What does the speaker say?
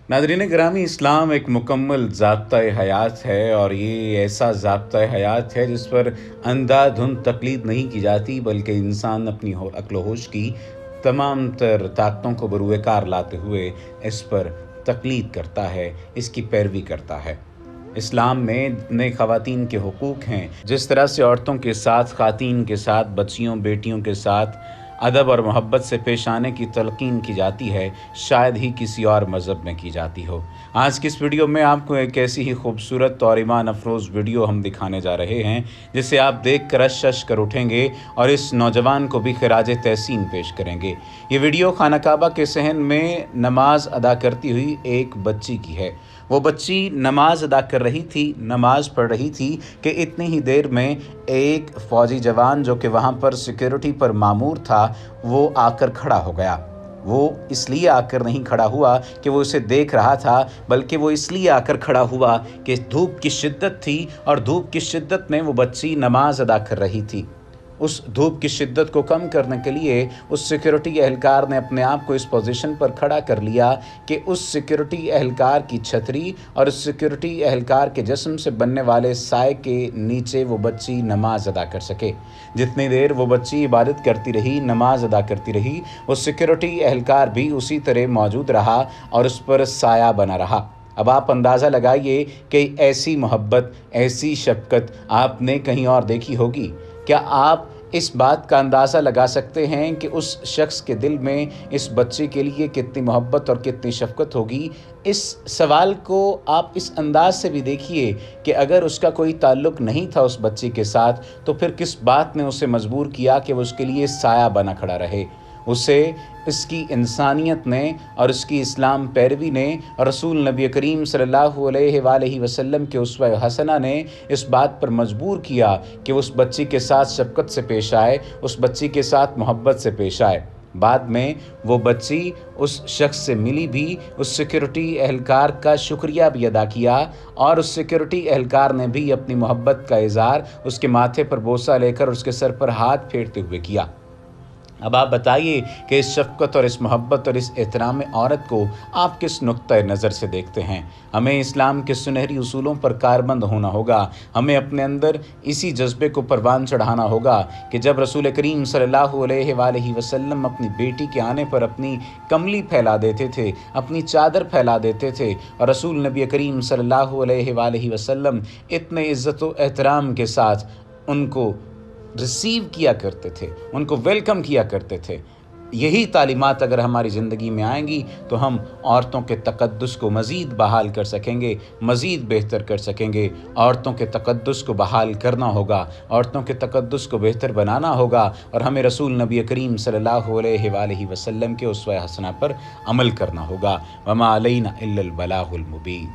Nadreen ग्रामी, इस्लाम एक मुकम्मल ज़ाब्ता हयात है और ये ऐसा ज़ाब्ता हयात है जिस पर अंधाधुंध तकलीद नहीं की जाती, बल्कि इंसान अपनी अक्ल होश की तमाम तर ताकतों को बरूए कार लाते हुए इस पर तकलीद करता है, इसकी पैरवी करता है। इस्लाम में जितने ख़वातीन के हुकूक हैं, जिस तरह से औरतों के साथ, ख़वातीन के साथ, बच्चियों बेटियों के साथ अदब और मोहब्बत से पेश आने की तलक़ीन की जाती है, शायद ही किसी और मज़हब में की जाती हो। आज की इस वीडियो में आपको एक ऐसी ही खूबसूरत और ईमान अफरोज़ वीडियो हम दिखाने जा रहे हैं जिसे आप देख कर अश कर उठेंगे और इस नौजवान को भी खिराज तहसीन पेश करेंगे। ये वीडियो खाना काबा के सहन में नमाज अदा करती हुई एक बच्ची की है। वो बच्ची नमाज अदा कर रही थी, नमाज पढ़ रही थी कि इतनी ही देर में एक फ़ौजी जवान जो कि वहाँ पर सिक्योरिटी पर मामूर था, वो आकर खड़ा हो गया। वो इसलिए आकर नहीं खड़ा हुआ कि वो उसे देख रहा था, बल्कि वो इसलिए आकर खड़ा हुआ कि धूप की शिद्दत थी और धूप की शिद्दत में वो बच्ची नमाज अदा कर रही थी। उस धूप की शिद्दत को कम करने के लिए उस सिक्योरिटी एहलकार ने अपने आप को इस पोजीशन पर खड़ा कर लिया कि उस सिक्योरिटी एहलकार की छतरी और उस सिक्योरिटी एहलकार के जिस्म से बनने वाले साए के नीचे वो बच्ची नमाज अदा कर सके। जितनी देर वो बच्ची इबादत करती रही, नमाज अदा करती रही, वो सिक्योरिटी एहलकार भी उसी तरह मौजूद रहा और उस पर साया बना रहा। अब आप अंदाज़ा लगाइए कि ऐसी मोहब्बत, ऐसी शफ़क़त आपने कहीं और देखी होगी? क्या आप इस बात का अंदाज़ा लगा सकते हैं कि उस शख्स के दिल में इस बच्चे के लिए कितनी मोहब्बत और कितनी शफ़क़त होगी? इस सवाल को आप इस अंदाज़ से भी देखिए कि अगर उसका कोई ताल्लुक़ नहीं था उस बच्ची के साथ, तो फिर किस बात ने उसे मजबूर किया कि वो उसके लिए साया बना खड़ा रहे। उसे इसकी इंसानियत ने और इसकी इस्लाम पैरवी ने और रसूल नबी करीम सल्लल्लाहु अलैहि वसल्लम के उसवा हसना ने इस बात पर मजबूर किया कि उस बच्ची के साथ शफ़क़त से पेश आए, उस बच्ची के साथ मोहब्बत से पेश आए। बाद में वो बच्ची उस शख्स से मिली भी, उस सिक्योरिटी एहलकार का शुक्रिया भी अदा किया और उस सिक्योरिटी एहलकार ने भी अपनी मोहब्बत का इज़हार उसके माथे पर बोसा लेकर उसके सर पर हाथ फेरते हुए किया। अब आप बताइए कि इस शफ़क़त और इस मोहब्बत और इस एहतराम औरत को आप किस नुक्ता नज़र से देखते हैं? हमें इस्लाम के सुनहरी उसूलों पर कारबंद होना होगा। हमें अपने अंदर इसी जज्बे को परवान चढ़ाना होगा कि जब रसूल करीम सल्लल्लाहु अलैहि वसल्लम अपनी बेटी के आने पर अपनी कमली फैला देते थे, अपनी चादर फैला देते थे और रसूल नबी करीम सल्लल्लाहु अलैहि वसल्लम इतने इज़्ज़त व एहतराम के साथ उनको रिसीव किया करते थे, उनको वेलकम किया करते थे। यही तालीमात अगर हमारी ज़िंदगी में आएंगी तो हम औरतों के तक़द्दुस को मज़ीद बहाल कर सकेंगे, मज़ीद बेहतर कर सकेंगे। औरतों के तक़द्दुस को बहाल करना होगा, औरतों के तक़द्दुस को बेहतर बनाना होगा और हमें रसूल नबी करीम सल्लल्लाहु अलैहि वसल्लम के उसवा हसना पर अमल करना होगा। वमा अलैना इल्लल बलागुल मुबीन।